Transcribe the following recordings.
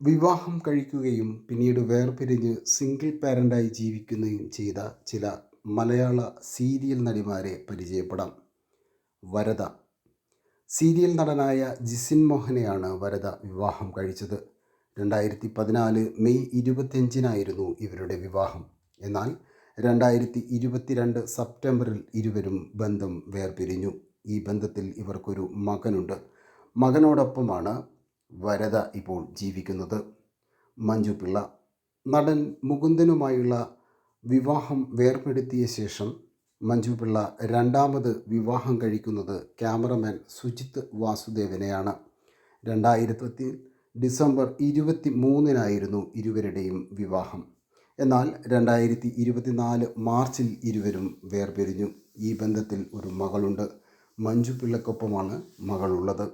വിവാഹം കഴിക്കുകയും പിന്നീട് വേർപിരിഞ്ഞ് സിംഗിൾ പാരൻ്റായി ജീവിക്കുകയും ചെയ്ത ചില മലയാള സീരിയൽ നടിമാരെ പരിചയപ്പെടാം. വരദ. സീരിയൽ നടനായ ജിസിൻ മോഹനെയാണ് വരദ വിവാഹം കഴിച്ചത്. 2014 മെയ് 25-നായിരുന്നു ഇവരുടെ വിവാഹം. എന്നാൽ 2022 സെപ്റ്റംബറിൽ ഇരുവരും ബന്ധം വേർപിരിഞ്ഞു. ഈ ബന്ധത്തിൽ ഇവർക്കൊരു മകനുണ്ട്. മകനോടൊപ്പമാണ് വരദ ഇപ്പോൾ ജീവിക്കുന്നത്. മഞ്ജു പിള്ള. നടൻ മുകുന്ദനുമായുള്ള വിവാഹം വേർപെടുത്തിയ ശേഷം മഞ്ജു പിള്ള രണ്ടാമത് വിവാഹം കഴിക്കുന്നത് ക്യാമറമാൻ സുജിത് വാസുദേവനെയാണ്. 2010 ഡിസംബർ 23-നായിരുന്നു ഇരുവരുടെയും വിവാഹം. എന്നാൽ 2024 മാർച്ചിൽ ഇരുവരും വേർപിരിഞ്ഞു. ഈ ബന്ധത്തിൽ ഒരു മകളുണ്ട്. മഞ്ജു പിള്ളയ്ക്കൊപ്പമാണ് മകളുള്ളത്.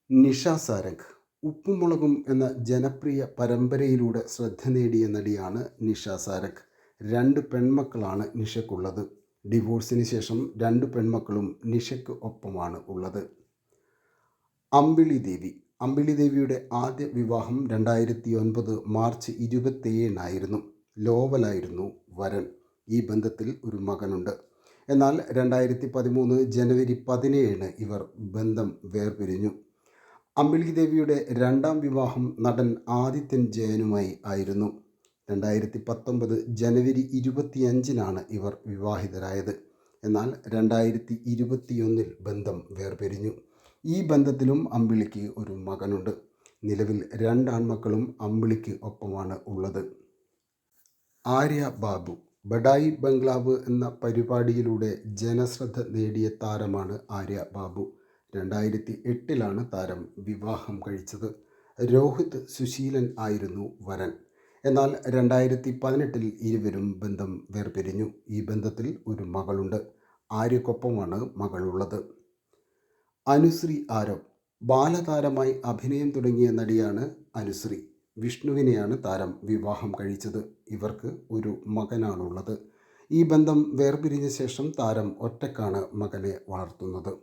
നിഷ സാരംഗ്. ഉപ്പും മുളകും എന്ന ജനപ്രിയ പരമ്പരയിലൂടെ ശ്രദ്ധ നേടിയ നടിയാണ് നിഷ സാരംഗ്. 2 പെൺമക്കളാണ് നിഷയ്ക്കുള്ളത്. ഡിവോഴ്സിന് ശേഷം 2 പെൺമക്കളും നിഷയ്ക്ക് ഒപ്പമാണ് ഉള്ളത്. അമ്പിളി ദേവി. അമ്പിളി ദേവിയുടെ ആദ്യ വിവാഹം 2009 മാർച്ച് 27-നായിരുന്നു. ലോവലായിരുന്നു വരൻ. ഈ ബന്ധത്തിൽ ഒരു മകനുണ്ട്. എന്നാൽ 2013 ജനുവരി 17-ന് ഇവർ ബന്ധം വേർപിരിഞ്ഞു. അമ്പിളി ദേവിയുടെ രണ്ടാം വിവാഹം നടൻ ആദിത്യൻ ജയനുമായി ആയിരുന്നു. 2019 ജനുവരി 25-നാണ് ഇവർ വിവാഹിതരായത്. എന്നാൽ 2021 ബന്ധം വേർപിരിഞ്ഞു. ഈ ബന്ധത്തിലും അമ്പിളിക്ക് ഒരു മകനുണ്ട്. നിലവിൽ 2 ആൺമക്കളും അമ്പിളിക്ക് ഒപ്പമാണ് ഉള്ളത്. ആര്യ ബാബു. ബഡായി ബംഗ്ലാവ് എന്ന പരിപാടിയിലൂടെ ജനശ്രദ്ധ നേടിയ താരമാണ് ആര്യ ബാബു. 2008-ലാണ് താരം വിവാഹം കഴിച്ചത്. രോഹിത് സുശീലൻ ആയിരുന്നു വരൻ. എന്നാൽ 2018-ൽ ഇരുവരും ബന്ധം വേർപിരിഞ്ഞു. ഈ ബന്ധത്തിൽ ഒരു മകളുണ്ട്. ആര്യക്കൊപ്പമാണ് മകളുള്ളത്. അനുശ്രീ ആരവ്. ബാലതാരമായി അഭിനയം തുടങ്ങിയ നടിയാണ് അനുശ്രീ. വിഷ്ണുവിനെയാണ് താരം വിവാഹം കഴിച്ചത്. ഇവർക്ക് ഒരു മകനാണുള്ളത്. ഈ ബന്ധം വേർപിരിഞ്ഞ ശേഷം താരം ഒറ്റയ്ക്കാണ് മകനെ വളർത്തുന്നത്.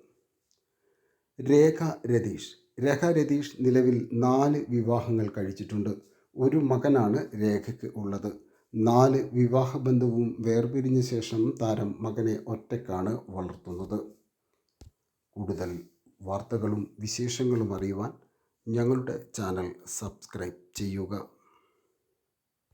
രേഖ രതീഷ്. രേഖ രതീഷ് നിലവിൽ 4 വിവാഹങ്ങൾ കഴിച്ചിട്ടുണ്ട്. ഒരു മകനാണ് രേഖയ്ക്ക് ഉള്ളത്. 4 വിവാഹബന്ധവും വേർപിരിഞ്ഞ ശേഷം താരം മകനെ ഒറ്റയ്ക്കാണ് വളർത്തുന്നത്. കൂടുതൽ വാർത്തകളും വിശേഷങ്ങളും അറിയുവാൻ ഞങ്ങളുടെ ചാനൽ സബ്സ്ക്രൈബ് ചെയ്യുക.